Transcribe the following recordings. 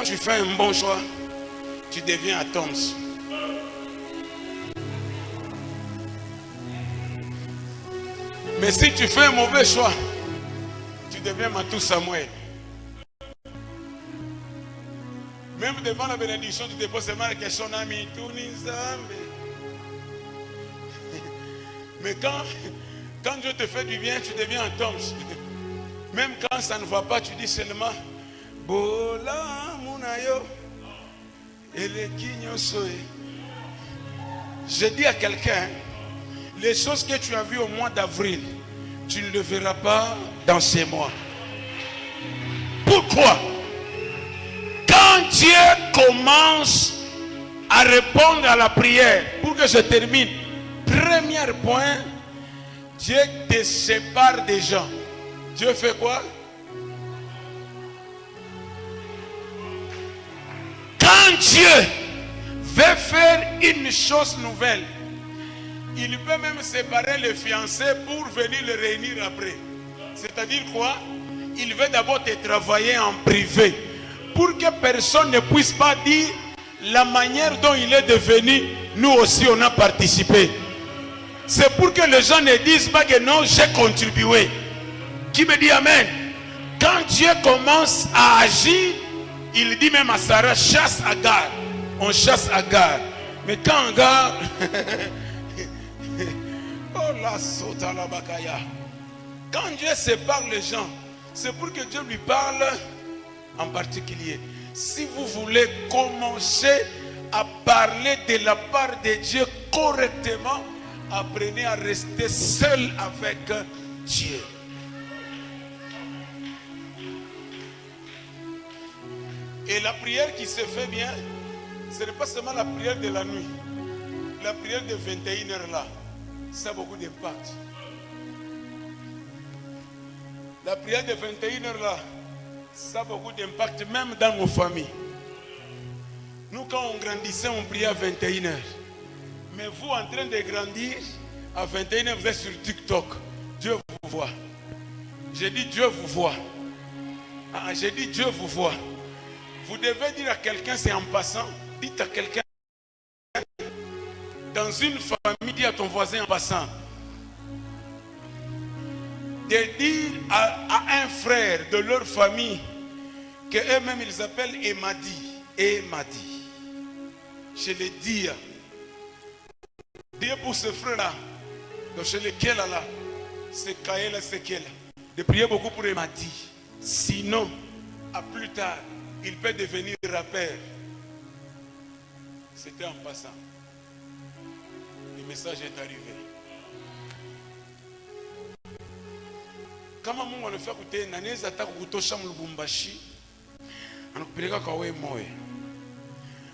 tu fais un bon choix, tu deviens Atoms. Mais si tu fais un mauvais choix, tu deviens Matou Samuel. Même devant la bénédiction, tu te poses seulement la question, ami, tout nizambe. Mais quand Dieu te fait du bien, tu deviens un Atoms. Même quand ça ne va pas, tu dis seulement Bola Munayo et les Kinyosoe. Je dis à quelqu'un, les choses que tu as vues au mois d'avril, tu ne le verras pas dans ces mois. Pourquoi? Quand Dieu commence à répondre à la prière, pour que je termine, premier point, Dieu te sépare des gens. Dieu fait quoi? Quand Dieu veut faire une chose nouvelle, il peut même séparer les fiancés pour venir les réunir après. C'est-à-dire quoi? Il veut d'abord te travailler en privé pour que personne ne puisse pas dire la manière dont il est devenu, nous aussi on a participé. C'est pour que les gens ne disent pas que non, j'ai contribué. Qui me dit amen? Quand Dieu commence à agir, il dit même à Sarah, chasse Agar. On chasse Agar. Mais quand Agar... oh la sota la bakaya. Quand Dieu sépare les gens, c'est pour que Dieu lui parle en particulier. Si vous voulez commencer à parler de la part de Dieu correctement, apprenez à rester seul avec Dieu. Et la prière qui se fait bien, ce n'est pas seulement la prière de la nuit. La prière de 21h là, ça a beaucoup d'impact. La prière de 21h là, ça a beaucoup d'impact même dans nos familles. Nous quand on grandissait, on priait à 21h. Mais vous en train de grandir, à 21h vous êtes sur TikTok. Dieu vous voit. J'ai dit Dieu vous voit. J'ai dit Dieu vous voit. Vous devez dire à quelqu'un, c'est en passant. Dites à quelqu'un, dans une famille, dis à ton voisin en passant. De dire à un frère de leur famille que eux-mêmes ils appellent Emadi. Emadi. Je le dis. Dieu pour ce frère-là, chez lequel là, c'est Kaela, c'est quel. De prier beaucoup pour Emadi. Sinon, à plus tard, il peut devenir rappeur. C'était en passant. Le message est arrivé. Kama Mungu anafika kutenda, anaweza hata kukutosha Lubumbashi. Anakupeleka kwa wewe moyo.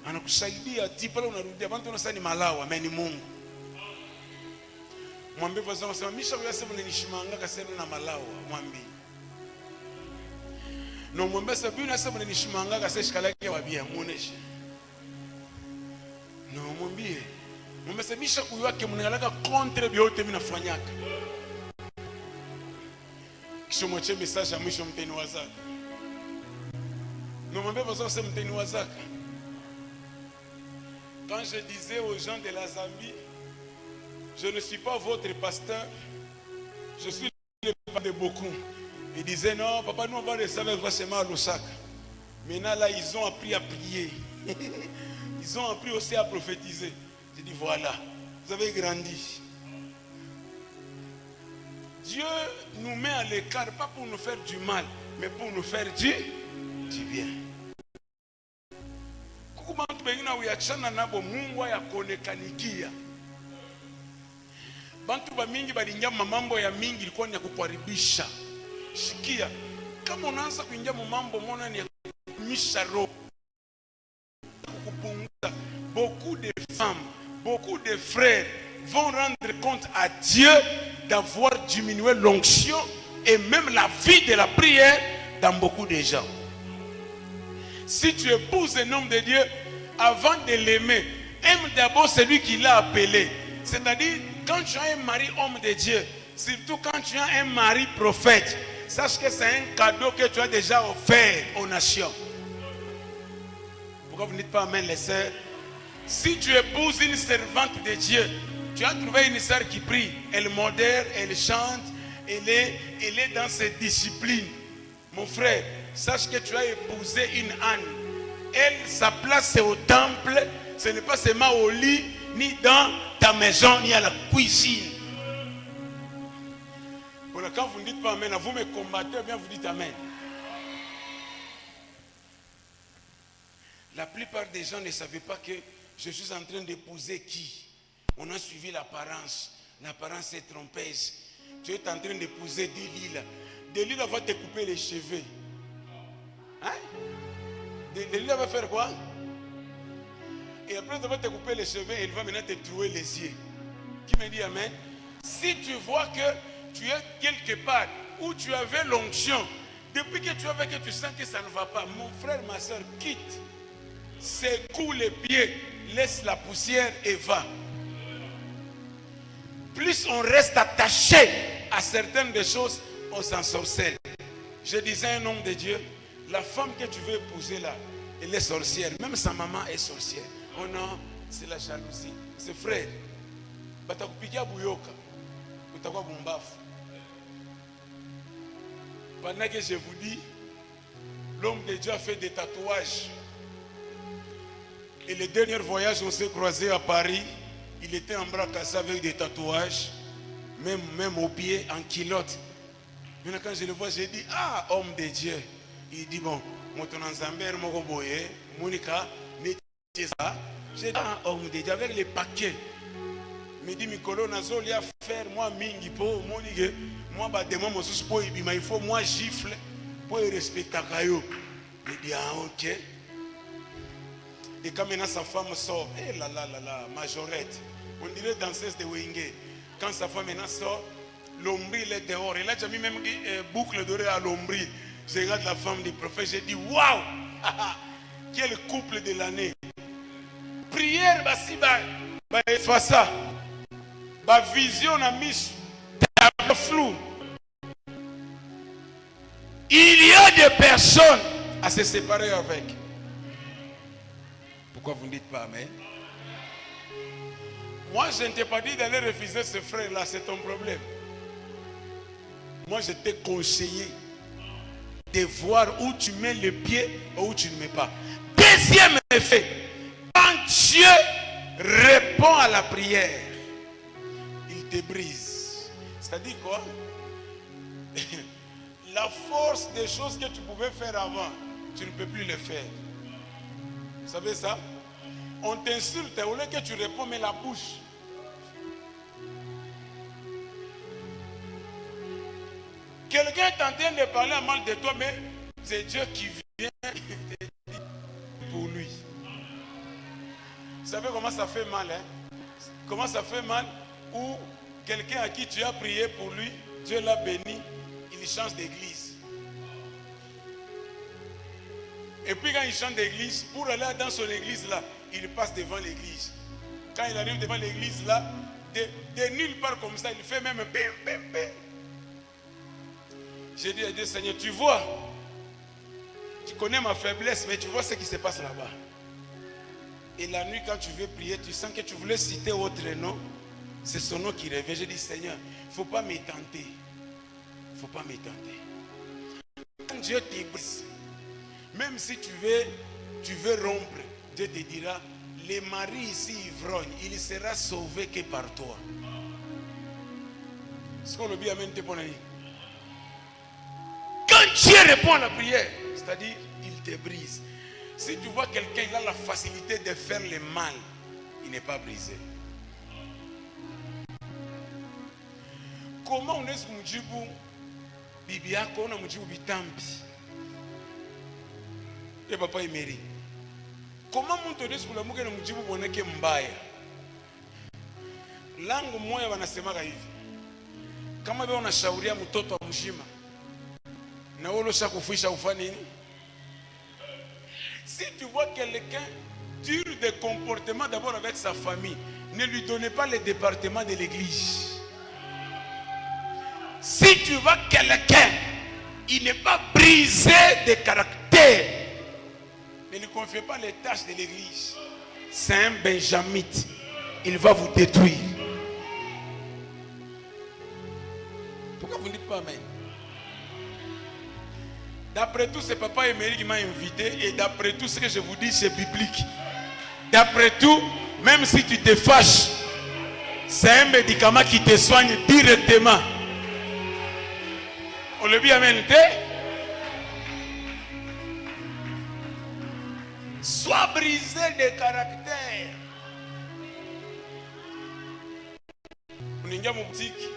Anakusaidia ati pale unarudia. Bantu wanasema ni malawa, mimi ni Mungu. Mwambie kwa sababu misha kuyasema nilishimanga kasema na malawa, mwambie. No mwambie sababu unasema nilishimanga kasema shikalaki wabia muoneshe. No mwambie. Mwambie sababu misha kuyake mnalaka contre biote mimi nafanyaka. Kisha mwache message ya mwisho mteni wazaka. No mwambie kwa sababu mteni wazaka. Quand je disais aux gens de la Zambie, je ne suis pas votre pasteur, je suis le papa de beaucoup. Ils disaient non, papa, nous on va recevoir forcément à Lusaka. Maintenant là, ils ont appris à prier. Ils ont appris aussi à prophétiser. Je dis voilà, vous avez grandi. Dieu nous met à l'écart, pas pour nous faire du mal, mais pour nous faire du bien. Bantu bengine uyachana nabo Mungu yakonekanikia. Bantu ba mingi balingia mambo ya mingi ilikuwa ni kukuharibisha. Shikia, kama unaanza kuingia mambo mona ni kumisha roho. Kupunguza. Beaucoup de femmes, beaucoup de frères vont rendre compte à Dieu d'avoir diminué l'onction et même la vie de la prière dans beaucoup de gens. Si tu épouses un homme de Dieu, avant de l'aimer, aime d'abord celui qui l'a appelé. C'est-à-dire, quand tu as un mari homme de Dieu, surtout quand tu as un mari prophète, sache que c'est un cadeau que tu as déjà offert aux nations. Pourquoi vous ne dites pas amen, les sœurs? Si tu épouses une servante de Dieu, tu as trouvé une sœur qui prie, elle modère, elle chante, elle est dans ses disciplines. Mon frère, sache que tu as épousé une âne. Elle, sa place c'est au temple, ce n'est pas seulement au lit, ni dans ta maison, ni à la cuisine. Voilà, quand vous ne dites pas amen, vous me combattez, bien vous dites amen. La plupart des gens ne savaient pas que je suis en train d'épouser qui? On a suivi l'apparence. L'apparence est trompeuse. Tu es en train d'épouser Delilah. Delilah va te couper les cheveux. Hein? Delilah va faire quoi? Et après, elle va te couper les cheveux et elle va maintenant te trouer les yeux. Qui me dit amen? Si tu vois que tu es quelque part où tu avais l'onction, depuis que tu avais que tu sens que ça ne va pas, mon frère, ma soeur, quitte. Secoue les pieds, laisse la poussière et va. Plus on reste attaché à certaines des choses, on s'en sorcelle. Je disais à un homme de Dieu, la femme que tu veux épouser là, elle est sorcière. Même sa maman est sorcière. Oh non, c'est la jalousie. C'est frère. Pendant que je vous dis, l'homme de Dieu a fait des tatouages. Et le dernier voyage, on s'est croisé à Paris. Il était en bras cassé avec des tatouages, même aux pieds, en culotte. Maintenant, quand je le vois, j'ai dit, ah, homme de Dieu. Il dit, bon, mon Zambé, mon Roboye, Monica, j'ai dit, ah, homme de Dieu, avec les paquets. Il me dit, Mikolo, Nazo, il y a faire, moi, Mingi, pour, moi, il faut, moi, gifle, pour respecter Kayo. Il dit, ah, ok. Et quand maintenant sa femme sort, eh là là là là, majorette, on dirait danseuse de Wenge. Quand sa femme maintenant sort, l'ombril est dehors. Et là, j'ai mis même boucle dorée à l'ombril. Je regarde la femme du prophète, j'ai dit, waouh, quel couple de l'année. Prière, face ça. Vision à mis flou. Il y a des personnes à se séparer avec. Pourquoi vous ne dites pas amen? Moi, je ne t'ai pas dit d'aller refuser ce frère-là, c'est ton problème. Moi, je t'ai conseillé de voir où tu mets le pied et où tu ne mets pas. Deuxième effet, quand Dieu répond à la prière, il te brise. C'est-à-dire quoi? La force des choses que tu pouvais faire avant, tu ne peux plus le faire. Vous savez ça? On t'insulte, au lieu que tu réponds, mais la bouche. Quelqu'un est en train de parler mal de toi, mais c'est Dieu qui vient te dire pour lui. Vous savez comment ça fait mal, hein? Comment ça fait mal où quelqu'un à qui tu as prié pour lui, Dieu l'a béni, il change d'église. Et puis quand il change d'église, pour aller dans son église là, il passe devant l'église. Quand il arrive devant l'église là, de nulle part comme ça, il fait même bim, bim, bim. J'ai dit à Dieu, Seigneur, tu vois, tu connais ma faiblesse, mais tu vois ce qui se passe là-bas. Et la nuit, quand tu veux prier, tu sens que tu voulais citer autre nom. C'est son nom qui revient. J'ai dit, Seigneur, il ne faut pas m'étenter. Il ne faut pas m'étenter. Quand Dieu t'ébrise, même si tu veux rompre, Dieu te dira, les maris ici ivrognes, il sera sauvé que par toi. Ce qu'on le dit, amen, t'es bon ami. Quand Dieu répond à la prière, c'est-à-dire, il te brise. Si tu vois quelqu'un, il a la facilité de faire le mal, il n'est pas brisé. Comment on est sur Mujibou, Bibiako, on a Mujibou Bitambi. Et papa Emery. Comment on te dit sur la mouke na Mujibou boneke mbaya? Langu moya wanasemaga hivi. Kama wewe unashauria mtoto wa mshima, na wewe ushakufisha ufanye nini? Si tu vois quelqu'un dur de comportement d'abord avec sa famille, ne lui donnez pas le département de l'église. Si tu vois quelqu'un, il n'est pas brisé de caractère, ne lui confiez pas les tâches de l'église. C'est un benjamite. Il va vous détruire. Pourquoi vous ne dites pas amen? D'après tout, c'est Papa Emery qui m'a invité. Et d'après tout, ce que je vous dis, c'est biblique. D'après tout, même si tu te fâches, c'est un médicament qui te soigne directement. On le dit amen. Sois brisé de caractère. Uningia mubutiki.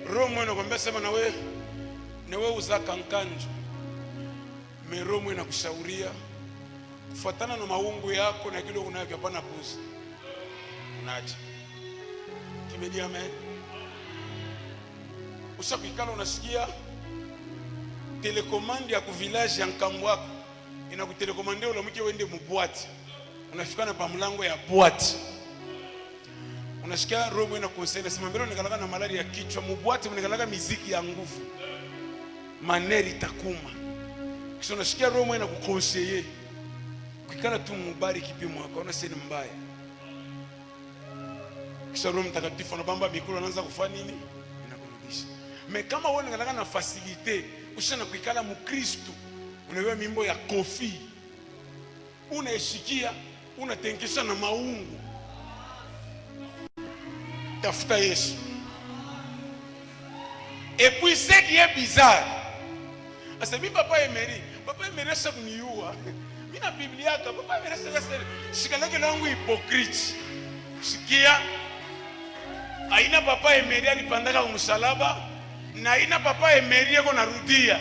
Roho nakwambia sema nawe uzaka nkanjo. Roho inakushauria kufuatana na maungu yako na kile unavyo hapana puzi. Unaacha. Kimedi amen. Usakikala unasikia telekomandi ya kuvilaji ya nkambu wako inakutelekomande ulamuke wende mubwati. Unafikana pa mlango ya bwati. Unasikia roho inakonsela sema mbele unakalaka na malaria ya kichwa mubwati unakalaka miziki ya nguvu. Maneri takuma. Kisha unasikia roho inakukonseye. Ukikana tu mubari kipimo wako unasema mbaya. Kisha Roho Mtakatifu anabamba mikulu anaanza kufanya nini? Inakurudisha. Mais kama wewe unataka na facilité, ushana kuikala mukristo, unawewa mimbo ya kofi. Unaishikia, unatenkesha na maungu. Tafuta Yesu. Et puis ce qui est bizarre, asa mi Papa Emery asa kuniua. Mina Biblia yako, Papa Emery asa shikaleke langu hypocrite. Sikia aina Papa Emery alipandaka kumsalaba na aina Papa Emery yako narudia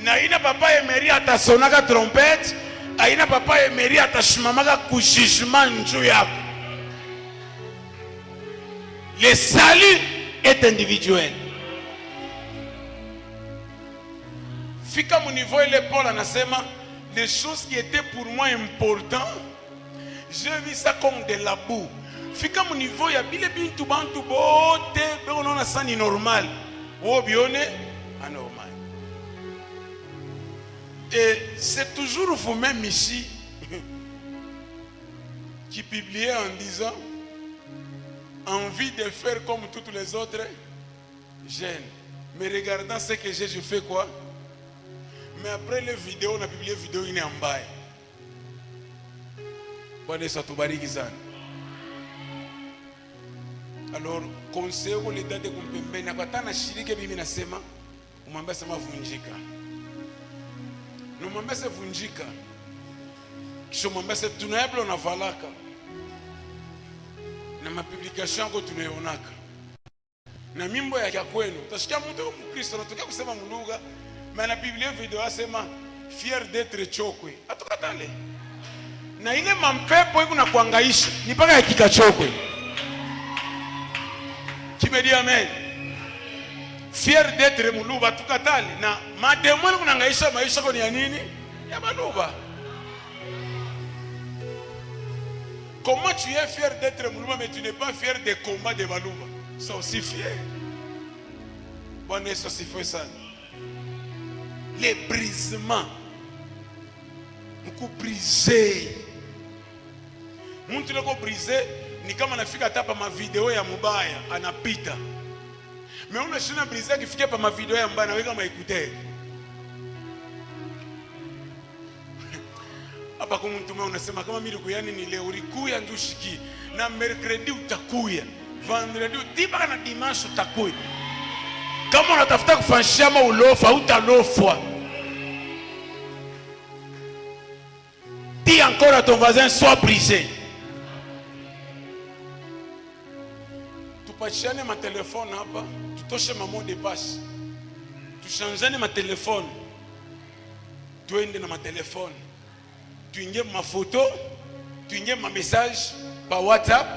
na aina Papa Emery atasonaka trompette aina Papa Emery atashimamaka kujijima njuu yako. Le salut est individuel. Fika mon niveau il est Paul anasema les choses qui étaient pour moi importantes j'ai vu ça comme de la boue. Fika mon niveau ya bile bintu bantu bote bekono na sani normal wo bione anormal. Et c'est toujours vous-même ici qui publiez en disant envie de faire comme toutes les autres jeunes. Mais regardant ce que j'ai, je fais quoi? Mais après les vidéos, on a publié vidéo in ambaye. Bwana Yesu atubariki sana. Alors, conseil au l'état de kumpembeni akatana shirike mimi nasema umwambie sema vunjika. Numwambie se vunjika. Kisha mwambie se tunayablo na valaka. Na mapublication yako tunayoonaka. Na mimbo ya kwenu. Utasikia mtu Mkristo anatokea kusema mlugha, mais na Biblia video asema fier d'être chokwe. Atukatale. Na ile mampepo hiyo na kuangaisha, ni mpaka hakika chokwe. Kimedi amen. Fier d'être muluba tukatale na mademoni kunangaisha maisha kwa ni ya nini? Ya maluba. Comment tu es fier d'être Moulouba, mais tu n'es pas fier des combats de Malouba? C'est aussi fier. Bonne et c'est fait ça. Les brisements. Beaucoup brisé. Mtu leko brisé, ni kama nafika tapa ma video ya mubaya, anapita. Mais on a china brisé qui fike pa ma video ya mbaya, na weka ma écouter. Hapa kwa mtu mmoja unasema kama mimi kuyani ni leo ulikuya ndushiki na mercredi utakuya vendredi utiba na dimanche utakuya kama unatafuta kufanyisha ulofa utalofwa. Dis encore à ton voisin sois brisé. Tupachane ma téléphone hapa tutoshe ma mot de passe tuchangeane ma téléphone tuende na ma téléphone. Tu ingie ma photo, tu ingie ma message par WhatsApp,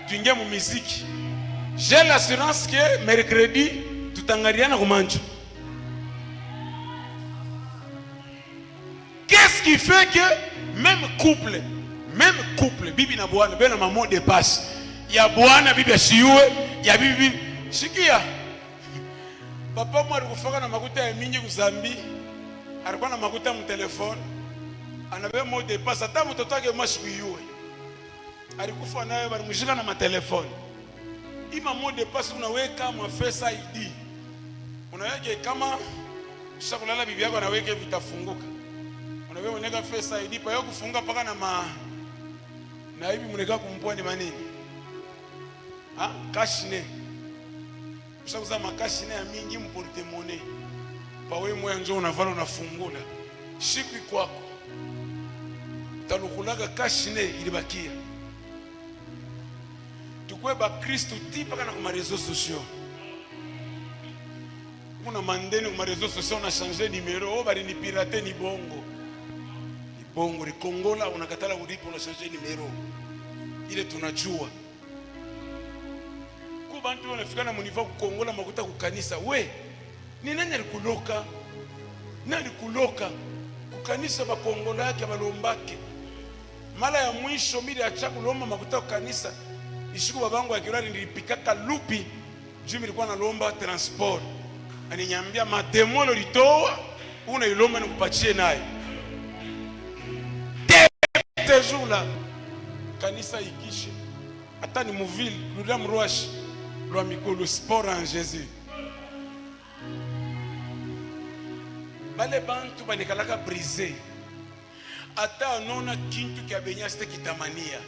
tu ingie ma musique. J'ai l'assurance que mercredi, tout t'engariana romancho. Qu'est-ce qui fait que même couple, bibi na bwana, ben na maman de passe. Il y a bwana, bibi ashiwe, il y a bibi shikia. Papa moi alifaka na makuta ya mingi kuzambi. alikuwa na makuta mu telefone, anabe mot de passe, hata mtoto wake mashikuyue alikufa nayo, balimshika na matelefone. Ima mot de passe unaweka ma Face ID, unaweka kama kisha kulala bibi yako anaweka vitafunguka, unaweka unaweka Face ID pa yako kufunga paka na hivi mneka kumpua ni manini kashine, kisha kuza makashine ya mingi mporte monnaie pa wewe moya njoo unavala unafungula shikwi kwako talukulaga kashine ilibakia. Tukwe ba Kristo tipa kana kuma réseaux sociaux, kuna mandeni kuma réseaux sociaux na changer numéro, bali ni pirate ni bongo ni Kongola, unakatala ulipo na changer numéro ile tunajua. Kwa bantu wanafika mu niveau kukongola makuta kukanisa, we ni nani alikuloka? Nani kuloka kukanisa bakongola yake balombake? Mara ya mwisho mimi acha kulomba makuta kukanisa, ishiku babangu akirali nilipikaka lupi juu nilikuwa nalomba transport. Aninyambia matemolo litoa una ilomba nikupatie naye. Tejula kanisa ikishe hata ni muvile luda mroashi lwa mikolo sport en Jésus. Bale bantu banikalaka brisé ata anona kintu kia benya site kitamania.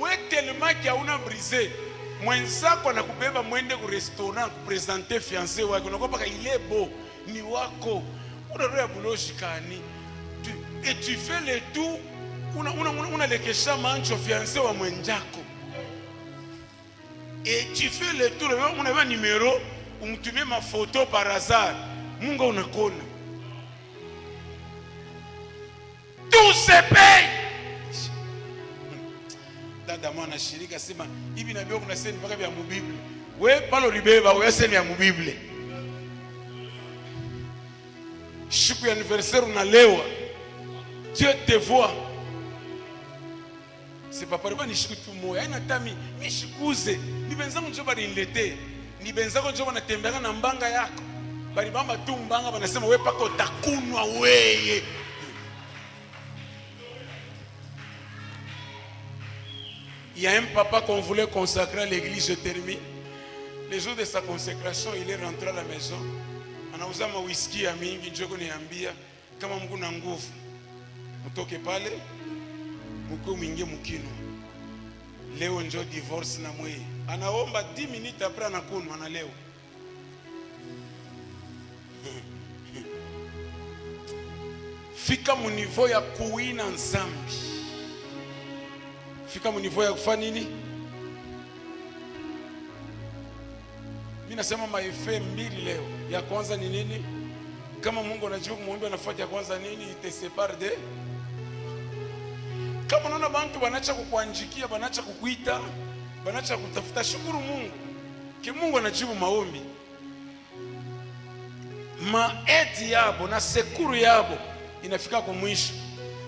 We tellement kia una brisé mwenzako anakubeba mwende ku restaurant kupresenter fiancé wako, unakopa ka ile beau ni wako, unaroya buloshi kani et tu fais le tout, una lekesha mancho fiancé wa mwenjako, et tu fais le tout, unava numéro umtumie ma photo par hasard, munga unakona tout se paye. Dada mwana shirika sema hivi na bio kuna seni mpaka vya mubibli, we palo libeba we seni ya mubibli. Siku ya anniversaire unalewa, Dieu te voit. C'est pas pour ni shiku tu moya ina tami mishikuze ni benzangu njo bali nilete ni benzangu njo wanatembea na mbanga yako bali bamba tu mbanga wanasema wewe pako takunwa weye. Il y a un papa qu'on voulait consacrer à l'église, je termine. Le jour de sa consécration, il est rentré à la maison. Anauza ma whisky ya mingi, njoko niambia kama Mungu na nguvu mutoke pale mko mwingie mukino. Leo njo divorce na mwe. Anaomba 10 minutes après anakunwa na leo. Fika mu niveau ya kuwina nzambi. Fika mu niveau ya kufanya nini? Mimi nasema maefe mbili leo. Ya kwanza ni nini? Kama Mungu anajua kumwambia nafasi ya kwanza nini? Ite separe de. Kama unaona bantu banacha kukuanjikia, banacha kukuita, banacha kutafuta, shukuru Mungu. Ki Mungu anajibu maombi. Maeti yabo na sekuru yabo inafika kwa mwisho.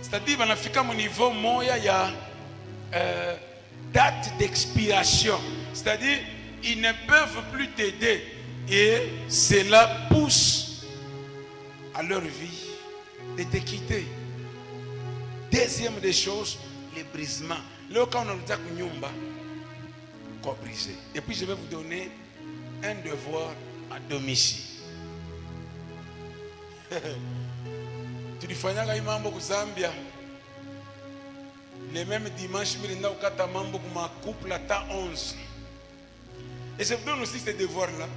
C'est-à-dire banafika mu niveau moya ya date d'expiration. C'est-à-dire ils ne peuvent plus t'aider et cela pousse à leur vie de te quitter. Deuxième des choses, les brisements. Là, quand on a dit kunyumba, quoi briser. Et puis je vais vous donner un devoir à domicile. Tulifanyanga mambo ku Zambia. Le même dimanche, je vais ukata mambo kuma couple à 11. Et je vous donne aussi ces devoirs-là.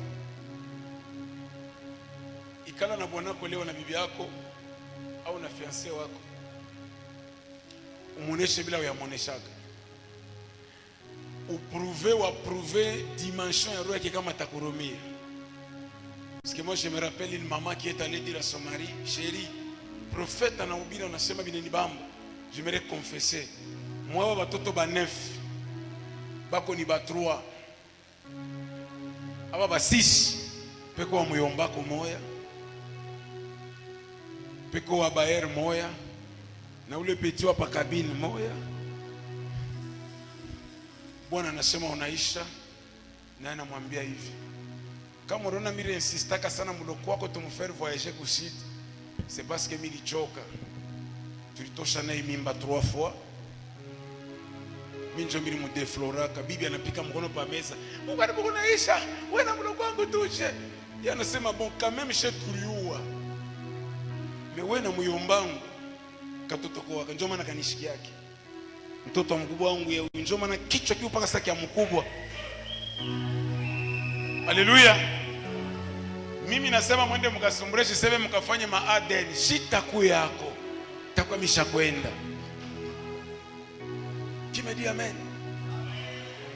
Ikala na bwanako leo na bibi yako au na fiancé wako. Umuoneshe bila uyamuoneshaka. Uprouver ou approuver dimension ya roho kama takurumia. Parce que moi je me rappelle une maman qui est allée dire à son mari, chérie, prophète anahubiri anasema bineni bambo, je me confesser. Moi batoto ba 9 bako ni ba 3. Aba ba 6 peko wa muyombako moya. Peko wa baer moya. Na ule peti wa pakabini moya. Bwana anasema unaisha, na anamwambia hivi, kama unaona mimi insistaka sana mloko wako tumfaire voyager kusidi, C'est parce que milichoka. Tulitosha naye mimba 3 fois. Minjo mili mudefloraka. Bibi anapika mkono pa meza. Mugani mkono naisha. Wena mdogo wangu tuje. Yeye anasema bon quand même chez tuliua. Mais wena muyombangu. Katoto kwa njoo maana kanishiki yake. Mtoto wa mkubwa wangu ya njoo maana kichwa kiu paka saki ya mkubwa. Haleluya. Mimi nasema mwende mkasumbureshe sebe mkafanye maadeni. Shitaku yako. Takuwa mishakwenda. Qui me dit amen?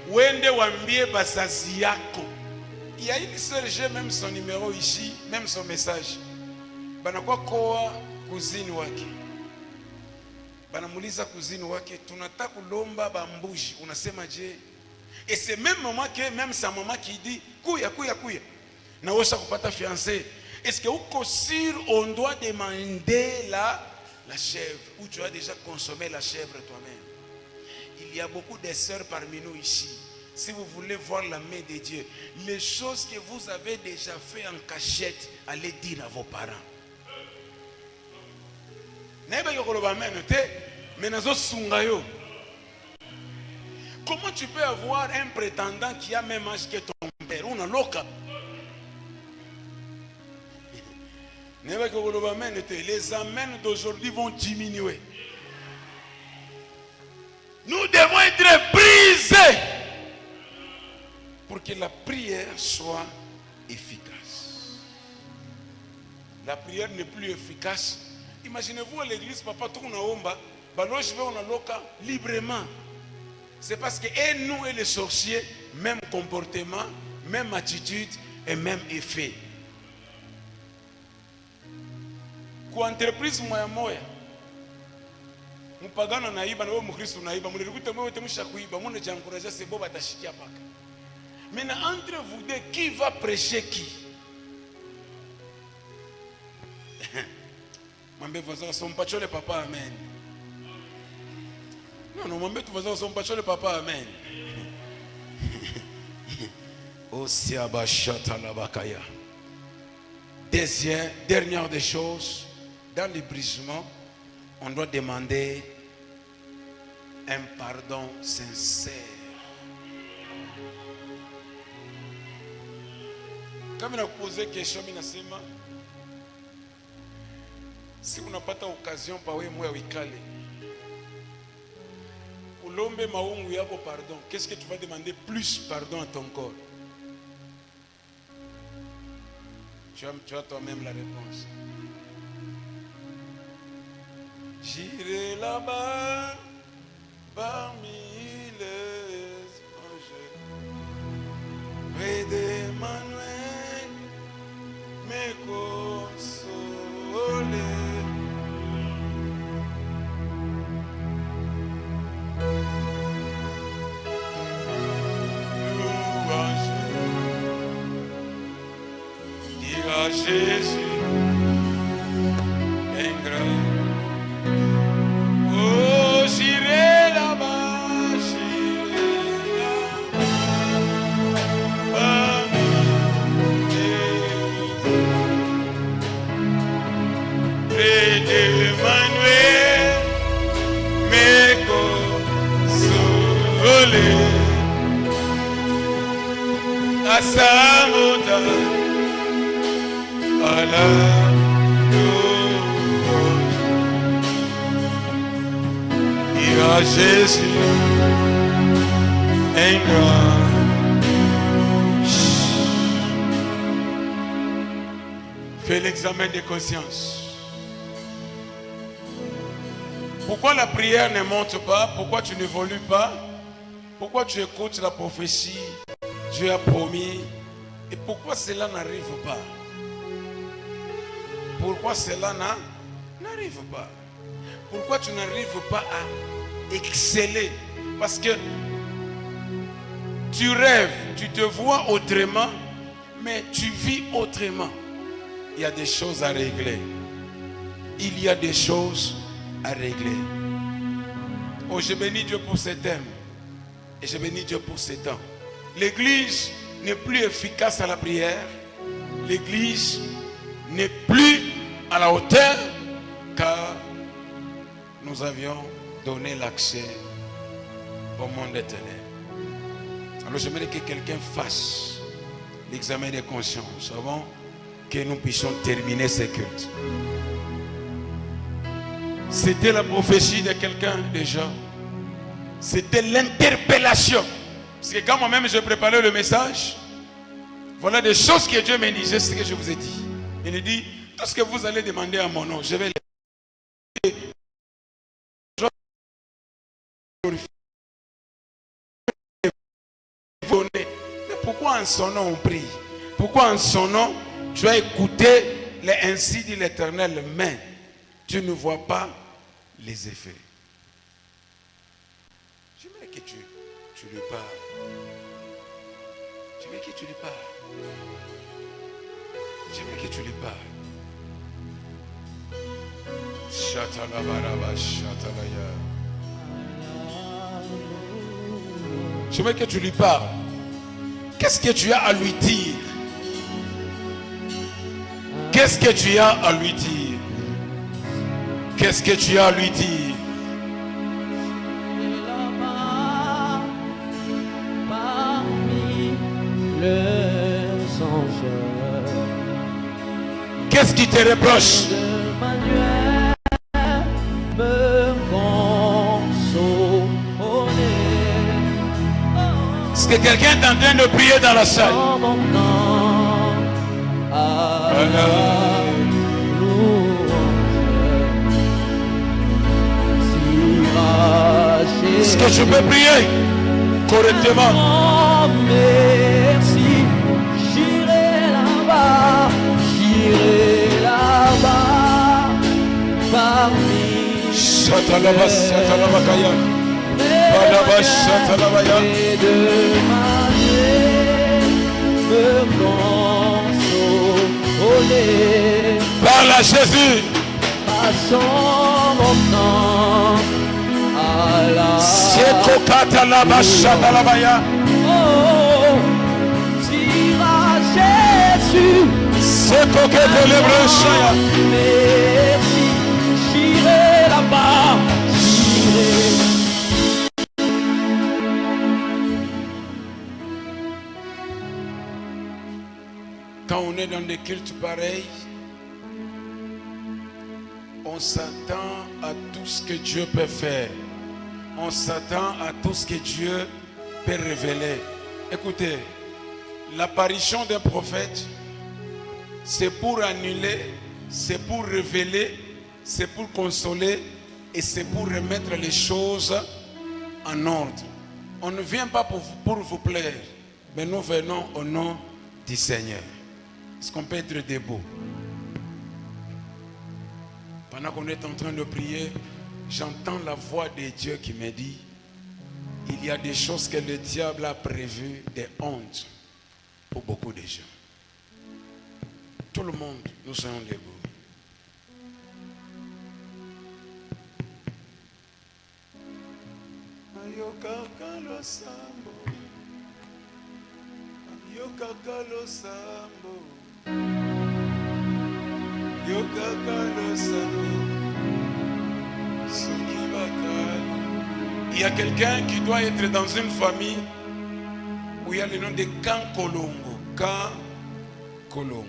Wende wambie bazazi yako. Il y a une seule, j'ai même son numéro ici, même son message. Banakuwa koa kuzini wake. Banamuliza kuzini wake, tunataka kulomba bambuji. Unasema je? Et c'est même maman que même sa maman qui dit kuya. Na osha kupata fiancé. Est-ce que uko sûr on doit demander la chèvre ou tu as déjà consommé la chèvre toi-même? Il y a beaucoup de sœurs parmi nous ici. Si vous voulez voir la main de Dieu, les choses que vous avez déjà fait en cachette, allez dire à vos parents. Comment tu peux avoir un prétendant qui a même âge que ton père? On a loca. Les amens d'aujourd'hui vont diminuer. Nous devons être brisés pour que la prière soit efficace. La prière n'est plus efficace. Imaginez-vous à l'église, papa, tout on a omba, baloche on a loca librement. C'est parce que et nous et les sorciers, même comportement, même attitude et même effet. Kwa entreprise moya. Mpagano naiba na wewe mkristo naiba, mlirikuta mwewe temusha kuiba, mune jankuraja sebo batashikia paka. Maintenant entre vous deux, qui va prêcher qui? Mwambie voisin sompachole papa amen. Non, mwambie tu voisin sompachole papa amen. Osiabashata labakaya. Dernière des choses, dans le brisement, on doit demander un pardon sincère. Comme il a posé question, si vous n'avez pas d'occasion, pardon, qu'est-ce que tu vas demander plus pardon à ton corps? Tu as toi-même la réponse. J'irai là-bas parmi les anges, près d'Emmanuel, me consoler. Louange, dire à Jésus, un grand. Samota à la louange, et à Jésus un grand. Fais l'examen de conscience. Pourquoi la prière ne monte pas? Pourquoi tu n'évolues pas? Pourquoi tu écoutes la prophétie? Dieu a promis. Et pourquoi cela n'arrive pas? Pourquoi cela n'arrive pas? Pourquoi tu n'arrives pas à exceller? Parce que tu rêves, tu te vois autrement, mais tu vis autrement. Il y a des choses à régler. Il y a des choses à régler. Oh, je bénis Dieu pour ce thème. Et je bénis Dieu pour ce temps. L'église n'est plus efficace à la prière. L'église n'est plus à la hauteur, car nous avions donné l'accès au monde des ténèbres. Alors j'aimerais que quelqu'un fasse l'examen des consciences avant que nous puissions terminer ce culte. C'était la prophétie de quelqu'un déjà. C'était l'interpellation. Parce que quand moi-même je préparais le message, voilà des choses que Dieu me disait, c'est ce que je vous ai dit. Il me dit, tout ce que vous allez demander à mon nom, je vais les donner. Mais pourquoi en son nom on prie? Pourquoi en son nom tu as écouté les ainsi dit l'Éternel, mais tu ne vois pas les effets? J'aimerais que tu lui parles. J'aimerais que tu lui parles. J'aimerais que tu lui parles. Chatalabaraba, chatalaya. J'aimerais que tu lui parles. Qu'est-ce que tu as à lui dire? Qu'est-ce que tu as à lui dire? Qu'est-ce que tu as à lui dire? Qu'est-ce qui te reproche? Est-ce que quelqu'un est en train de prier dans la salle? Est-ce que tu peux prier correctement? Merci, j'irai là-bas, parmi Chatalaba, chatalabakaya. Balaba, chatalabaya. et demander me consoler. Parle à Jésus. Passons mon temps à la Sekokatalaba, chatalabaya. oh, dira Jésus. Sekoketelebroshaya. Merci, j'irai là-bas, j'irai. Quand on est dans des cultes pareils, on s'attend à tout ce que Dieu peut faire. On s'attend à tout ce que Dieu peut révéler. Écoutez, l'apparition d'un prophète, c'est pour annuler, c'est pour révéler, c'est pour consoler et c'est pour remettre les choses en ordre. On ne vient pas pour vous plaire, mais nous venons au nom du Seigneur. Est-ce qu'on peut être debout? Pendant qu'on est en train de prier, j'entends la voix de Dieu qui me dit, il y a des choses que le diable a prévues, des hontes pour beaucoup de gens. Tout le monde, nous sommes debout. Il y a quelqu'un qui doit être dans une famille où il y a le nom de Kan Kolongo. Kan Kolongo.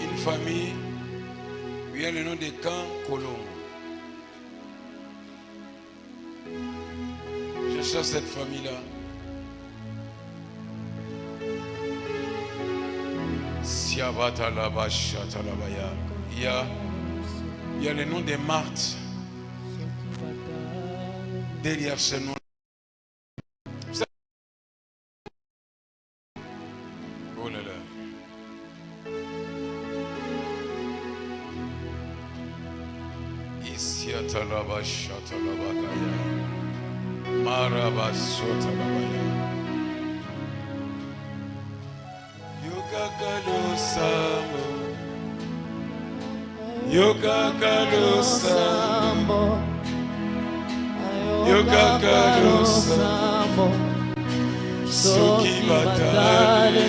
Une famille où il y a le nom de Kan Kolongo. Je cherche cette famille-là. Il y a le nom de Marthe derrière ce nom. Oh là là. Ici à Talaba Chatalabakaya. Maraba Sotalabaya. Yokakalo Sambo. Yokakalo Sambo. Yokakalo Sambo. Soki Batale.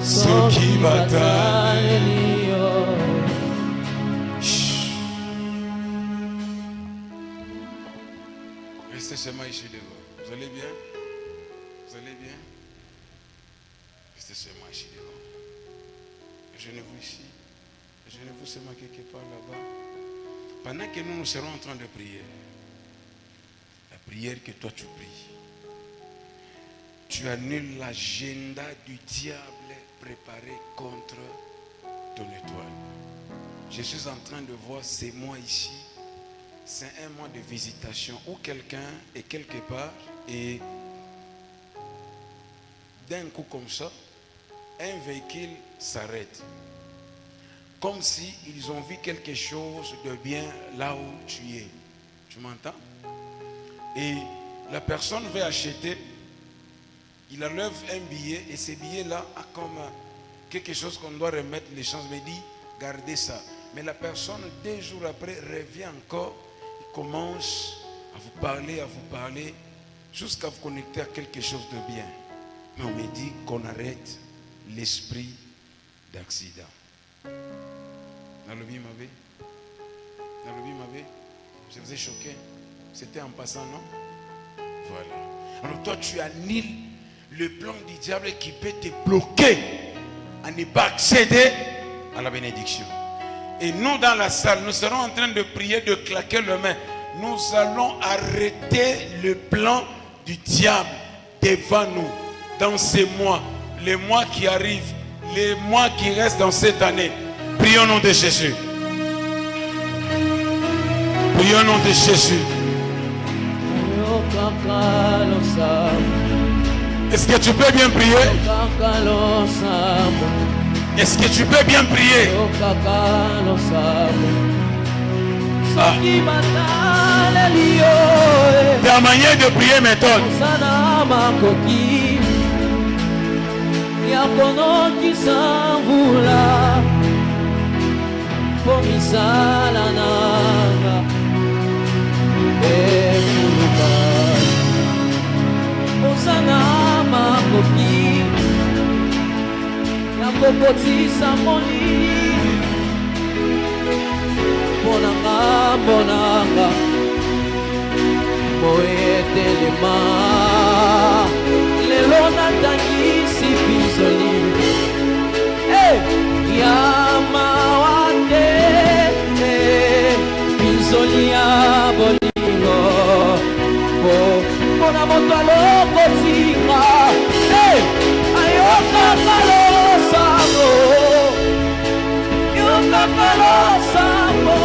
Soki bataille. Restez seulement ici devant. Vous allez bien? Vous allez bien? Restez seulement ici devant. Agenez-vous ici. Agenez-vous seulement quelque part là-bas. Pendant que nous serons en train de prier, la prière que toi tu pries, tu annules l'agenda du diable préparé contre ton étoile. Je suis en train de voir ces mois ici. C'est un mois de visitation où quelqu'un est quelque part et d'un coup comme ça, un véhicule s'arrête. Comme si ils ont vu quelque chose de bien là où tu es. Tu m'entends? Et la personne veut acheter. Il enlève un billet et ce billet-là a comme quelque chose qu'on doit remettre l'échange. Mais dit, gardez ça. Mais la personne, 2 jours après, revient encore. Il commence à vous parler, jusqu'à vous connecter à quelque chose de bien. Mais on me dit qu'on arrête l'esprit d'accident. Nalobi Mabé, je vous ai choqué. C'était en passant, non? Voilà. Alors toi, tu annules le plan du diable qui peut te bloquer à ne pas accéder à la bénédiction. Et nous dans la salle, nous serons en train de prier, de claquer les mains. Nous allons arrêter le plan du diable devant nous. Dans ces mois, les mois qui arrivent, les mois qui restent dans cette année. Prions au nom de Jésus. Prions au nom de Jésus. Est-ce que tu peux bien prier? Est-ce que tu peux bien prier? Ah. Ta manière de prier m'étonne. Bonanga moyetelema lelo natangisi bizoli yamawate bizoli ya bolingo mpona moto alokotinga ayokaka losango yokaka losango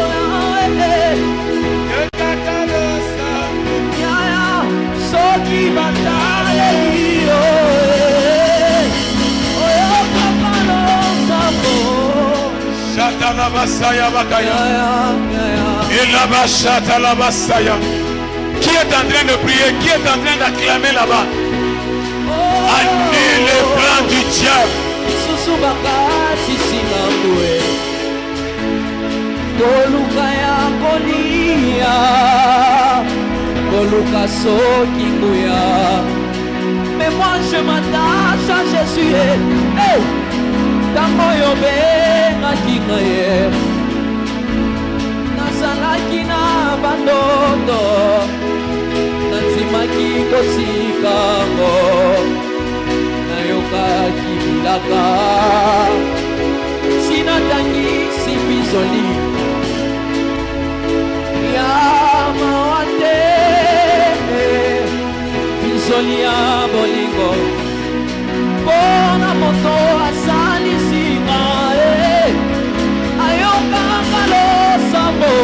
soki batale yo oyokaka losango Shatalabasaya bakaya. Shatalabasaya. Qui est en train de prier? Qui est en train d'acclamer là-bas? Annule le plan du diable. Toluka ya kolia Toluka soki nguya. Mais moi je m'attache à Jésus. Tango yobengaki ngaye nazalaki na bandoto nanzimaki kosikango nayokaki bilaka sinatangisi bizoli ya mawate bizoli ya bolingo mpona moto asalisinga ayokaka losambo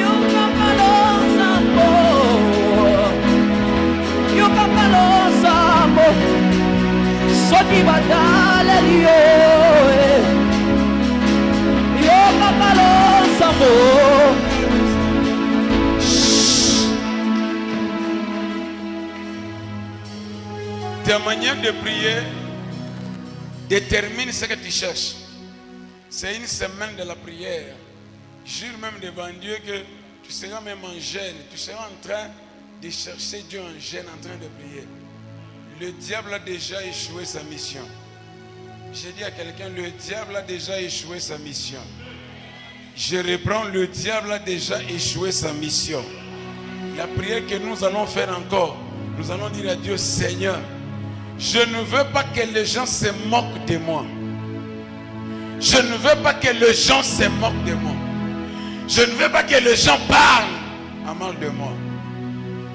yokaka losambo soki bataleli yo yokaka losambo. Ta manière de prier Détermine ce que tu cherches. C'est une semaine de la prière. Jure même devant Dieu que tu seras même en jeûne. Tu seras en train de chercher Dieu en jeûne, en train de prier. Le diable a déjà échoué sa mission. J'ai dit à quelqu'un, le diable a déjà échoué sa mission. Je reprends, le diable a déjà échoué sa mission. La prière que nous allons faire encore, nous allons dire à Dieu, Seigneur, je ne veux pas que les gens se moquent de moi. Je ne veux pas que les gens se moquent de moi. Je ne veux pas que les gens parlent à mal de moi.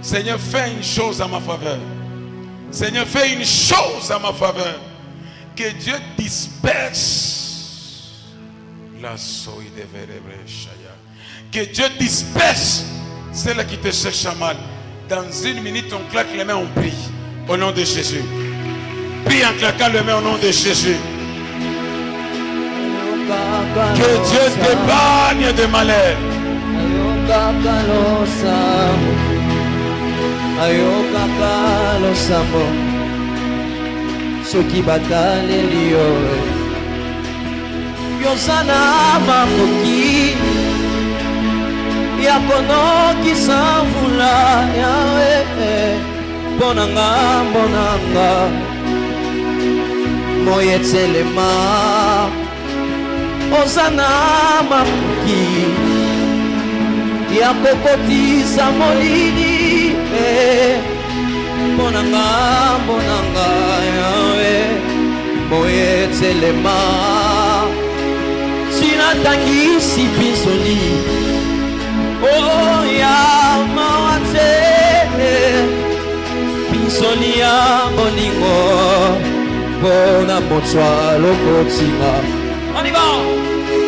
Seigneur, fais une chose à ma faveur. Seigneur, fais une chose à ma faveur. Que Dieu disperse la soie de Verébréchaya. Que Dieu disperse celle qui te cherche à mal. Dans une minute, on claque les mains, on prie. Au nom de Jésus. Prie en claquant les mains au nom de Jésus. Que Dieu t'épargne de malheur. Soki bataleli yo yosana makoki ya konokisa mvula yawe mbonanga moyetelema ozana makoki ya kokotisa molili mbonanga yawe moyetelema sinatangisi pinsoli ya mawa te pinsoli ya bolingo mpona motswa lokotinga onigo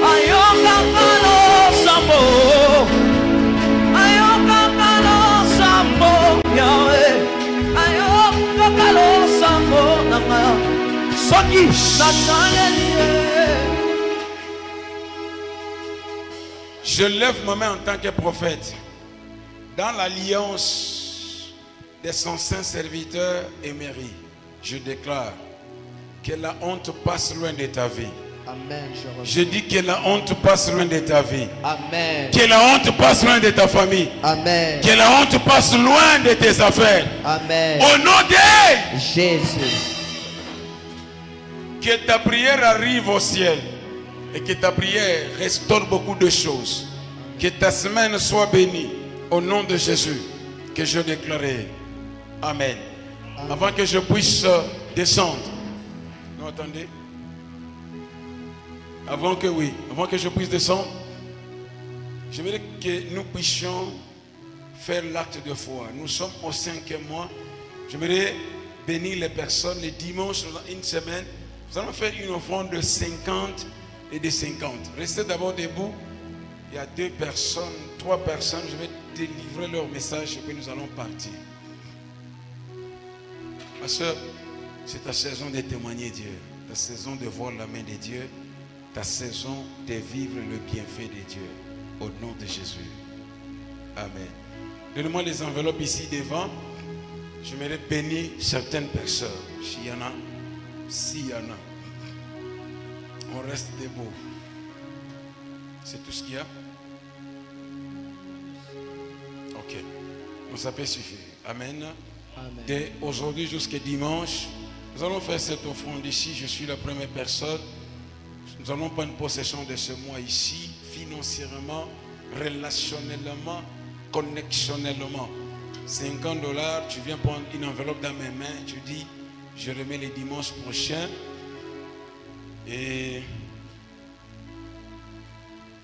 ayokaka losambo yawe ayokaka losambo nanga soki nataleli. Je lève ma main en tant que prophète dans l'alliance de son saint serviteur Émery. Je déclare que la honte passe loin de ta vie. Amen. Je dis que la honte passe loin de ta vie. Amen. Que la honte passe loin de ta famille. Amen. Que la honte passe loin de tes affaires. Amen. Au nom de Jésus. Que ta prière arrive au ciel. Et que ta prière restaure beaucoup de choses. Que ta semaine soit bénie. Au nom de Jésus. Que je déclare. Amen. Amen. Avant que je puisse descendre. Vous entendez? Avant que je puisse descendre, j'aimerais que nous puissions faire l'acte de foi. Nous sommes au 5e mois. J'aimerais bénir les personnes les dimanches, une semaine. Nous allons faire une offrande de 50 et de 50. Restez d'abord debout. Il y a 2 personnes, 3 personnes. Je vais délivrer leur message et puis nous allons partir. Ma soeur, c'est ta saison de témoigner Dieu. Ta saison de voir la main de Dieu. Ta saison de vivre le bienfait de Dieu. Au nom de Jésus. Amen. Donnez-moi les enveloppes ici devant. J'aimerais bénir certaines personnes. S'il y en a. S'il y en a. On reste debout. C'est tout ce qu'il y a? Ok. Donc ça peut suffire. Amen. Amen. Dès aujourd'hui jusqu'à dimanche, nous allons faire cette offrande ici. Je suis la première personne. Nous allons prendre possession de ce mois ici, financièrement, relationnellement, connexionnellement. 50 $, tu viens prendre une enveloppe dans mes mains, tu dis, je remets les dimanches prochains. Et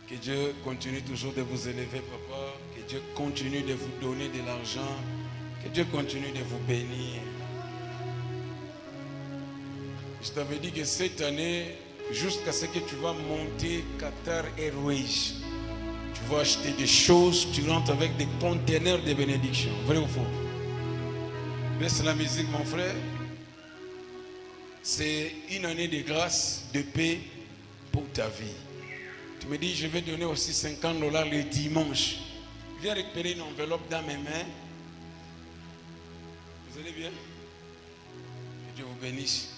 que Dieu continue toujours de vous élever, papa. Que Dieu continue de vous donner de l'argent. Que Dieu continue de vous bénir. Je t'avais dit que cette année, jusqu'à ce que tu vas monter Qatar Airways, tu vas acheter des choses, tu rentres avec des conteneurs de bénédiction. Vrai ou faux? Baisse la musique, mon frère. C'est une année de grâce, de paix pour ta vie. Tu me dis, je vais donner aussi 50 $ le dimanche. Viens récupérer une enveloppe dans mes mains. Vous allez bien? Que Dieu vous bénisse.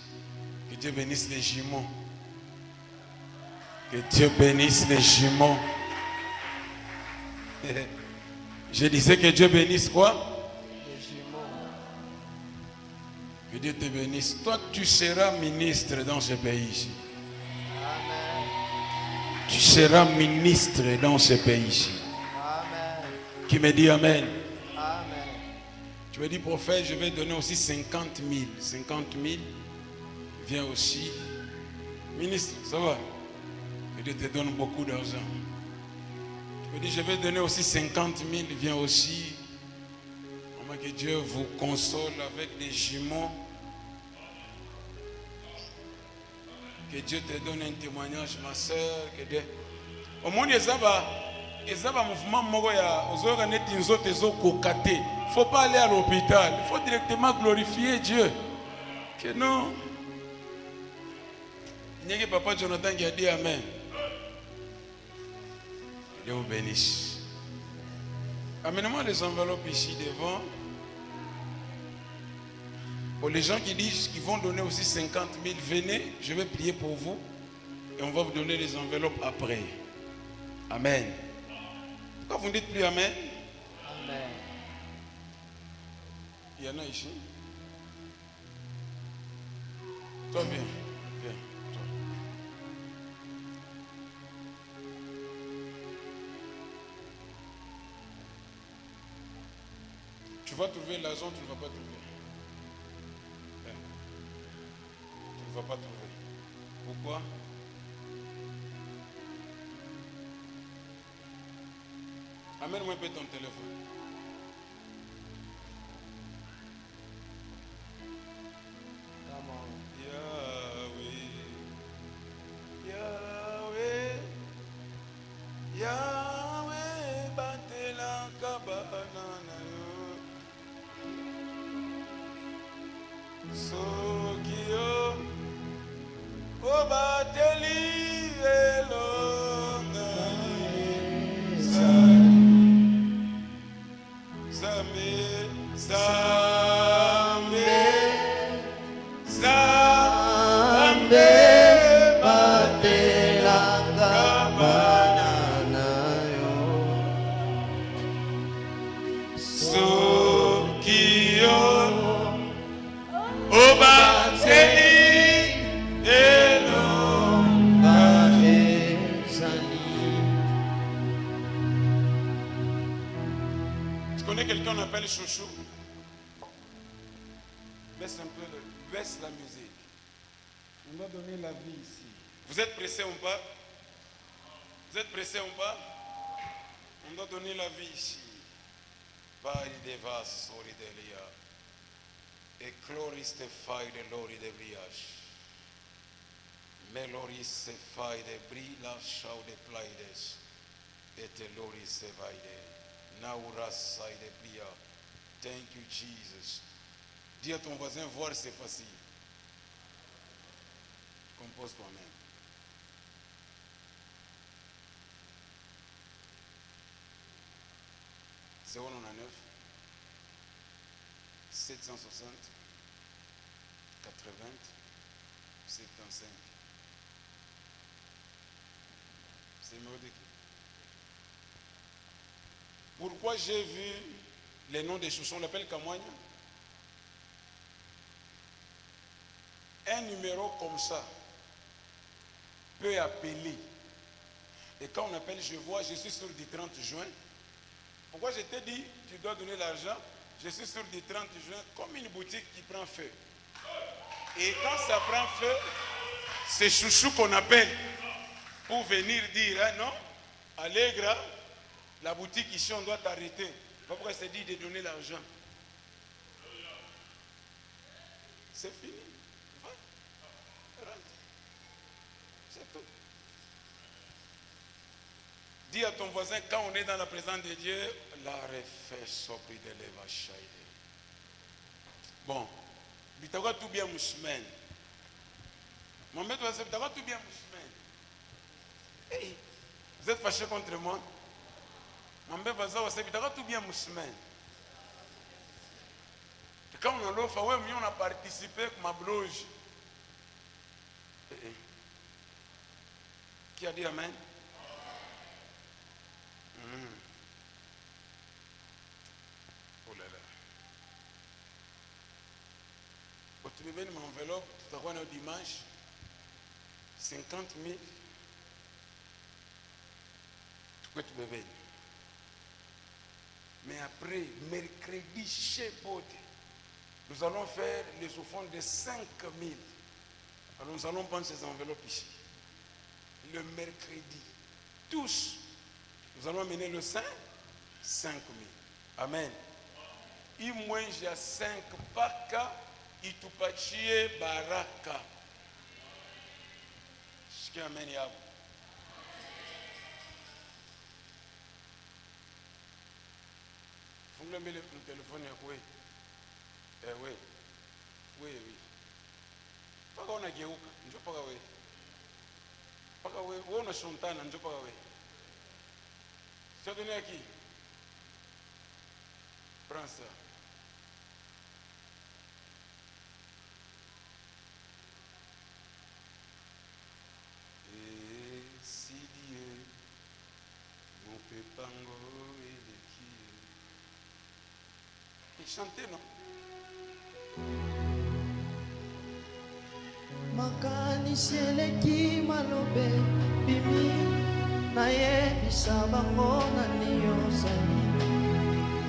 Que Dieu bénisse les jumeaux. Que Dieu bénisse les jumeaux. Je disais que Dieu bénisse quoi? Les jumeaux. Que Dieu te bénisse. Toi, tu seras ministre dans ce pays ici. Amen. Tu seras ministre dans ce pays ici. Amen. Qui me dit Amen? Amen. Tu me dis, prophète, je vais donner aussi 50 000. 50 000. Viens aussi. Ministre, ça va? Que Dieu te donne beaucoup d'argent. Tu me dis, je vais donner aussi 50 000. Viens aussi. Que Dieu vous console avec des jumeaux. Que Dieu te donne un témoignage, ma soeur. Au moins, il y a un mouvement il ne faut pas aller à l'hôpital. Il faut directement glorifier Dieu. Que non. Il y a papa Jonathan qui a dit Amen. Que Dieu vous bénisse. Amenez-moi les enveloppes ici devant. Pour les gens qui disent qu'ils vont donner aussi 50 000, venez, je vais prier pour vous et on va vous donner les enveloppes après. Amen. Pourquoi vous ne dites plus Amen? Amen. Il y en a ici. Toi, viens. Viens. Toi. Tu vas trouver l'argent, tu ne vas pas trouver. Tu ne vas pas trouver. Pourquoi? Amène-moi un peu ton téléphone. Yahweh, Yahweh, Yahweh, batela kabana Sokio, Obateli elonga Zame, Zame, Zame, batela kabana yo Sokio, Obateli quelqu'un qu'on appelle chouchou. Baisse un peu, baisse la musique. On doit donner la vie ici. Vous êtes pressé ou pas? Vous êtes pressé ou pas? On doit donner la vie ici. Vari devas sori delia. Et chloris te fai de lori de briage. Meloris se fai de brila chau de plaides. Et te loris se vaide. Thank you, Jesus. Dis à ton voisin, voir c'est facile. Compose toi-même. 099 760 80 75. C'est le numéro d'écrit. Pourquoi j'ai vu les noms des chouchons, on l'appelle Kamoigne? Un numéro comme ça peut appeler. Et quand on appelle, je vois, je suis sur du 30 juin. Pourquoi je t'ai dit, tu dois donner l'argent? Je suis sur du 30 juin, comme une boutique qui prend feu. Et quand ça prend feu, c'est chouchou qu'on appelle pour venir dire, hein, non, Allègre, la boutique ici, on doit t'arrêter. Pourquoi c'est dit de donner l'argent? C'est fini. Va. Rentre. C'est tout. Dis à ton voisin, quand on est dans la présence de Dieu, la refait sopri de l'évachaïde. Bon. Bitawa tout bien moussmen. Mon maître va se dire, tout bien moussmen. Hey, vous êtes fâché contre moi? Mon maître va se dire, tout bien moussmen. Quand on a l'offre, on a participé comme ma bloge. Qui a dit Amen? Oh là là. Quand tu me mets mon enveloppe, tu as un dimanche, 50 000. Tu peux te beber. Mais après, mercredi, chez Bode, nous allons faire les offrandes de 5 000. Alors nous allons prendre ces enveloppes ici. Le mercredi, tous, nous allons mener le Saint, 5 000. Amen. Il mange à 5 paka, il tupachie baraka. Ce amen yabo. Fungula mbele le téléphone ya kwe. Oui. Oui. Paka unageuka, njoo paka we. Paka we, wewe unashontana njoo paka we. Sio dunia qui? Prends ça. Et si Dieu mon pépango et les qui. Et chantez non? Makanisi eleki malobe bimi nayebisa bango nani ozali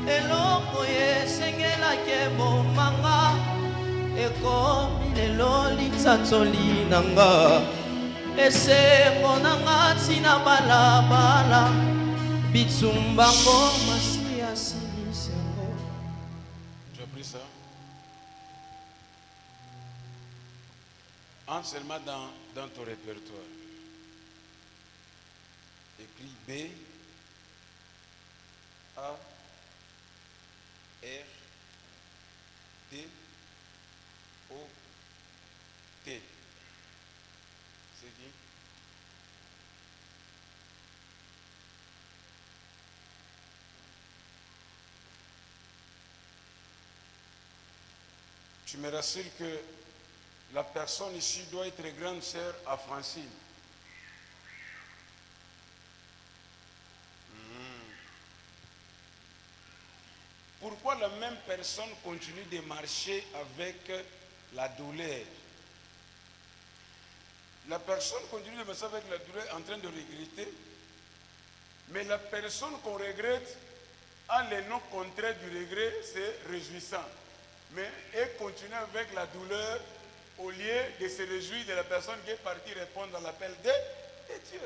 eloko esengelaki ebomanga ekomi lelo litsatsoli nanga esengo nanga ntina balabala bitsumbango masi asilisengo. Tu as pris ça? Entre seulement dans ton répertoire. Écris B, A, R, D, O, T. C'est dit? Tu me rassures que la personne ici doit être grande sœur à Francine. Pourquoi la même personne continue de marcher avec la douleur? La personne continue de marcher avec la douleur en train de regretter, mais la personne qu'on regrette a le nom contraire du regret, c'est réjouissant. Mais elle continue avec la douleur au lieu de se réjouir de la personne qui est partie répondre à l'appel de Dieu.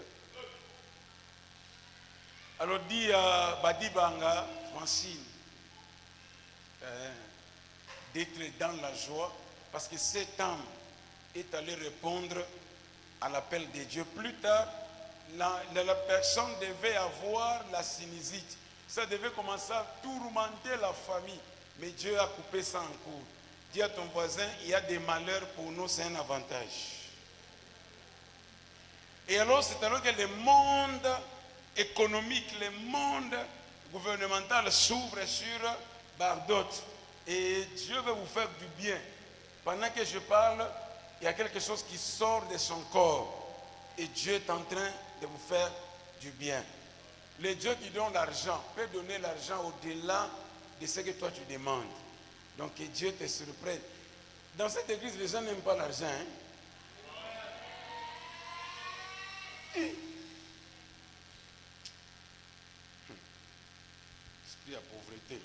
Alors dit à Badi Banga, Francine, d'être dans la joie, parce que cet homme est allé répondre à l'appel de Dieu. Plus tard, la personne devait avoir la sinusite. Ça devait commencer à tourmenter la famille. Mais Dieu a coupé ça en cours. Dis à ton voisin, il y a des malheurs pour nous, c'est un avantage. Et alors, c'est alors que le monde économique, le monde gouvernemental s'ouvre sur Bardot. Et Dieu veut vous faire du bien. Pendant que je parle, il y a quelque chose qui sort de son corps. Et Dieu est en train de vous faire du bien. Le Dieu qui donne l'argent peut donner l'argent au-delà de ce que toi tu demandes. Donc que Dieu te surprenne. Dans cette église, les gens n'aiment pas l'argent. Esprit à pauvreté.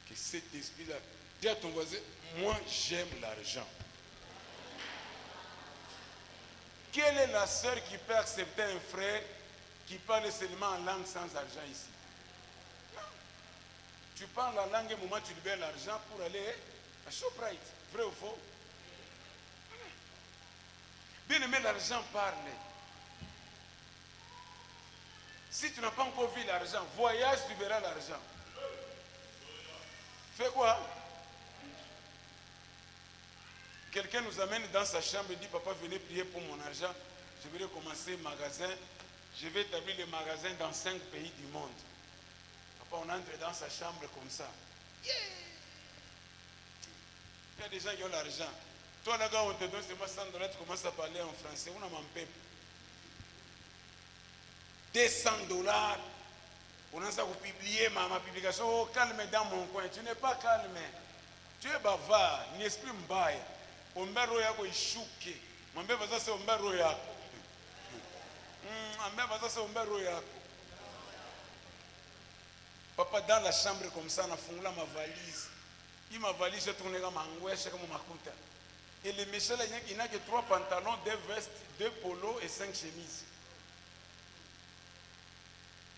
Que cet esprit-là, dis à ton voisin, moi j'aime l'argent. Quelle est la sœur qui peut accepter un frère qui parle seulement en langue sans argent ici? Tu parles la langue et au moment où tu libères l'argent pour aller à Shoprite. Vrai ou faux? Bien aimé, l'argent parle. Si tu n'as pas encore vu l'argent, voyage, tu verras l'argent. Fais quoi? Quelqu'un nous amène dans sa chambre et dit, papa, venez prier pour mon argent. Je vais commencer un magasin. Je vais établir le magasin dans 5 pays du monde. On entre dans sa chambre comme ça. Yeah! Il y a des gens qui ont l'argent. Toi là-bas, on te donne seulement 100 $, tu commences à parler en français. On a mon peuple. 200 $. On a ça pour publier ma publication. Oh, calme dans mon coin. Tu n'es pas calme. Tu es bavard. Ni esprit mbaya. Ombero yako ishuke. Mambe vaza se ombero yako. Mambe vaza se ombero yako. Papa dans la chambre comme ça, on a fongé ma valise. Il ma valise, je tourne comme angouèche, comme ma couta. Et les méchants, il n'y a que 3 pantalons, 2 vestes, 2 polos et 5 chemises.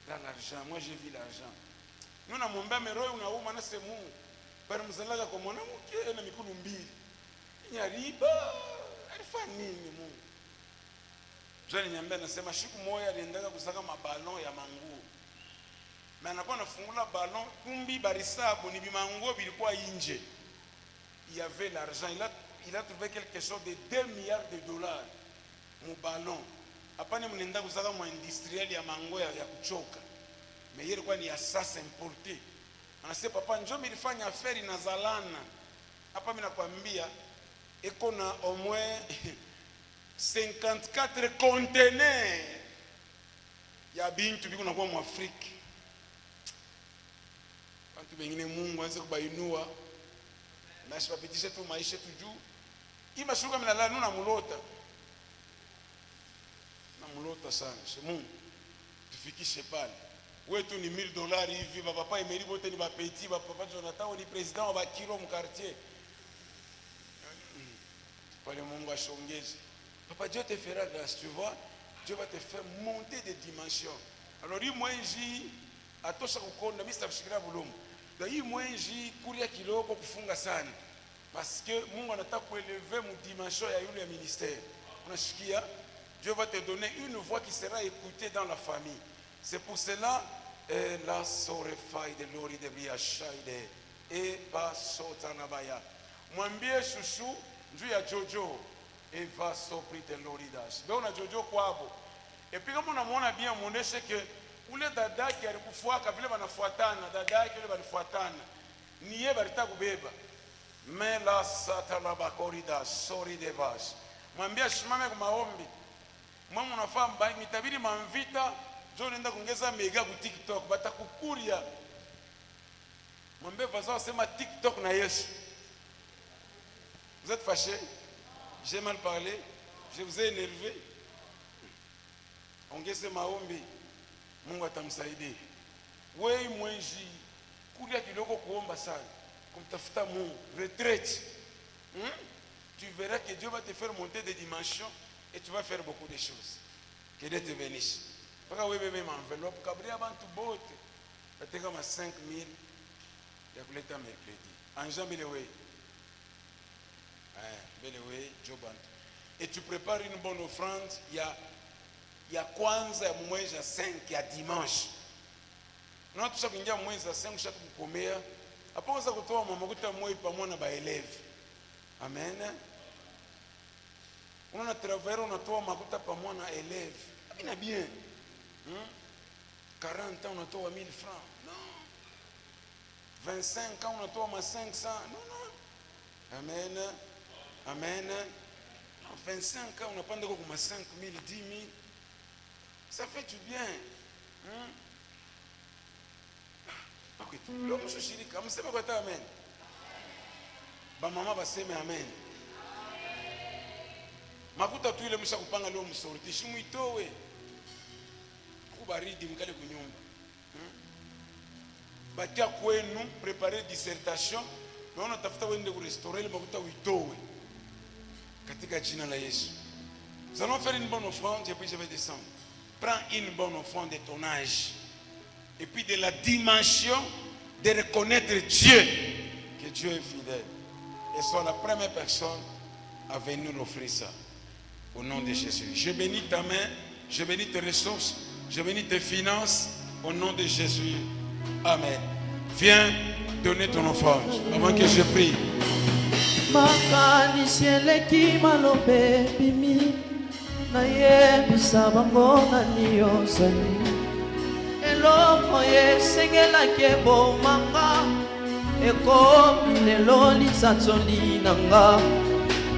Là, l'argent, moi j'ai vu l'argent. Nous, on a mon bébé, on a où, c'est mou. Par exemple, comme on a mouké, on a mis Kouloumbir. Il y a riba, elle fait nini, mou. Je n'ai pas dit, c'est ma chic, moi, il y a des ballon et un mango. Mais on a pas un ballon, kumbi barissa, bonibi mango, bilikuwa inje. Il y avait l'argent, il a trouvé quelque chose de 2 milliards de $. Mon ballon. Après, on a un industriel, il y a mango, il y a kuchoka. Mais il y a des sas importés. On a dit, papa, nous avons fait une affaire dans Zalana. Après, on a dit, et qu'on a au moins 54 conteneurs. Il y a bien tout le monde en Afrique. Quand tu viens Mungu anze kubainua na sipapitishe tu maisha tu juu imashuka mimi nalala na mulota sana c'est Mungu tufikishe pale wetu ni $1000 hivi papa Emery bote ni ba petit papa Jonathan ni président wa kilo mu quartier pale Mungu ashongeze papa Dieu te fera grâce tu vois Dieu va te faire monter des dimensions alors lui moi j'ai atosha kukonda mimi sitakushikilia bulumu ndio hii mwenji kulia kiloko kufunga sana parce que Mungu anataka kuelever mu dimension ya yule ministère unashikia Dieu va te donner une voix qui sera écoutée dans la famille c'est pour cela la sorefai de lori de biashaide et pas sotanabaya mwambie shushu njoo ya Jojo et va sopri de loridas ndio na Jojo kwabo et puis kama unamuona bien muoneshe que ule dadaki alikufuaka vile wanafuatana dadaki vile walifuatana ni yeye balitaka kubeba mela satana bakorida sorry de vas mwambie simame kwa maombi mama unafahamu bali mitabiri mamvita jo nenda kuongeza mega ku TikTok batakukuria mwambie vaza sema TikTok na Yesu vous êtes fâché j'ai mal parlé je vous ai énervé ongeze maombi Mungu atamsaidia. Wewe mwenji kulia kiloko kuomba sana. Kumtafuta Mungu, retraite. Tu verras que Dieu va te faire monter des dimensions et tu vas faire beaucoup de choses. Que Dieu te bénisse. Parce que wewe même enveloppe kabria bantu bote. Ateka ma 5000 ya kuleta mercredi. Anja belewe. Belewe Joban. Et tu prépares une bonne offrande, il y a kwanza ya mwezi 5 ya dimanche. Na tusha kuingia mwezi 5 shatu kukomea. Hapo unaweza kutoa makuta moyo pamoja na baeleve. Amen. Unaona travailler unatoa makuta pamoja na élève. Amina bien. 40 ans unatoa 1000 francs. Non. 25 ans unatoa ma 500. Non. Amen. Amen. 25 ans unapanda kwa 5000, 10000. Ça fait du bien. Ok. L'homme se shirika, msema kwa ta amen. Ba mama baseme amen. Makuta tu ile msha kupanga leo msorti, shimuitowe. Kubaridi mkale kunyumba. Batia kwenu préparer dissertation, naona tafuta wende ku restaurer makuta uitowe. Katika jina la Yesu. Nous allons faire une bonne offrande et puis je vais descendre. Prends une bonne offrande de ton âge. Et puis de la dimension de reconnaître Dieu. Que Dieu est fidèle. Et sois la première personne à venir nous offrir ça. Au nom de Jésus. Je bénis ta main. Je bénis tes ressources. Je bénis tes finances. Au nom de Jésus. Amen. Viens donner ton offrande. Avant que je prie. Makanisi eleki malobe bimi na yebisa bango na niyozali eloko yesengelaki ebomanga ekomi lelo lisanzoli nanga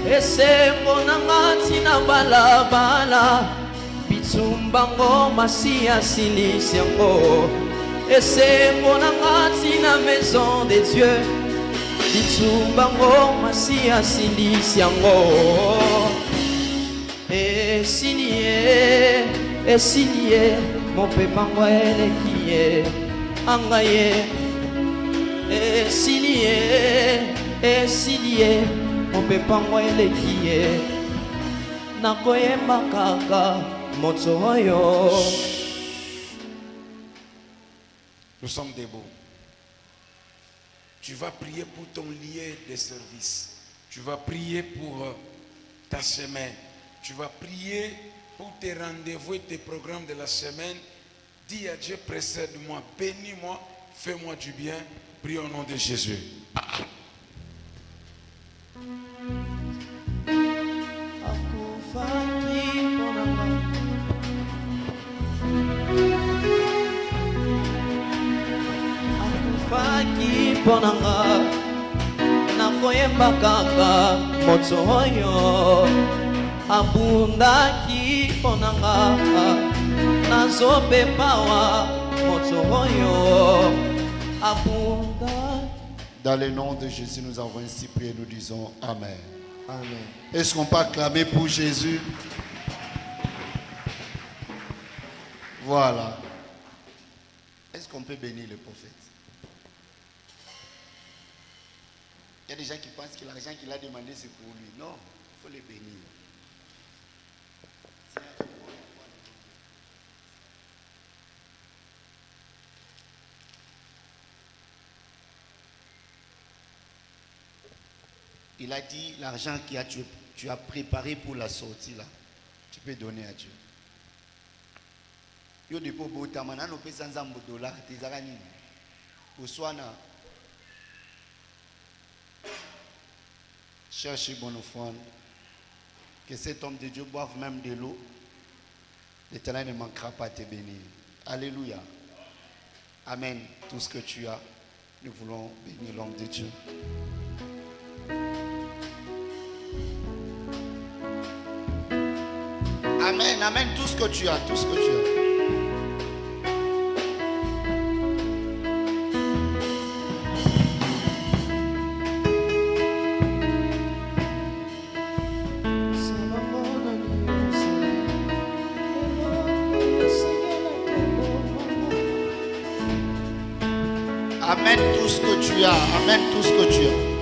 esengo nanga ntina balabala bitumbango masiya silisi yango esengo nanga ntina maison de Dieu bitumbango masiya silisi yango esilie mopepango eleki ye anga ye esilie mopepango eleki ye nakoyemba kaka moto oyo. Nous sommes debout. Tu vas prier pour ton lieu de service. Tu vas prier pour ta semaine. Tu vas prier pour tes rendez-vous et tes programmes de la semaine. Dis à Dieu, précède-moi, bénis-moi, fais-moi du bien. Prie au nom de Jésus. Akufaki ponanga nakoyemba kaka moto oyo abundaki ponanga nazopepawa moto oyo abunda. Dans le nom de Jésus, nous avons ainsi prié, nous disons Amen. Amen. Est-ce qu'on peut acclamer pour Jésus? Voilà. Est-ce qu'on peut bénir le prophète? Il y a des gens qui pensent que l'argent qu'il a demandé, c'est pour lui. Non, il faut le bénir. Il a dit, l'argent que tu as préparé pour la sortie, là, tu peux donner à Dieu. Yo de po botamana no pesa nzambo dollar tezaka nini oswana cherchez bon offrande que cet homme de Dieu boive même de l'eau. L'Éternel ne manquera pas te bénir. Alléluia. Amen. Tout ce que tu as, nous voulons bénir l'homme de Dieu. Amen, amen, tout ce que tu as, tout ce que tu as. Amène tout ce que tu as. Amène tout ce que tu as.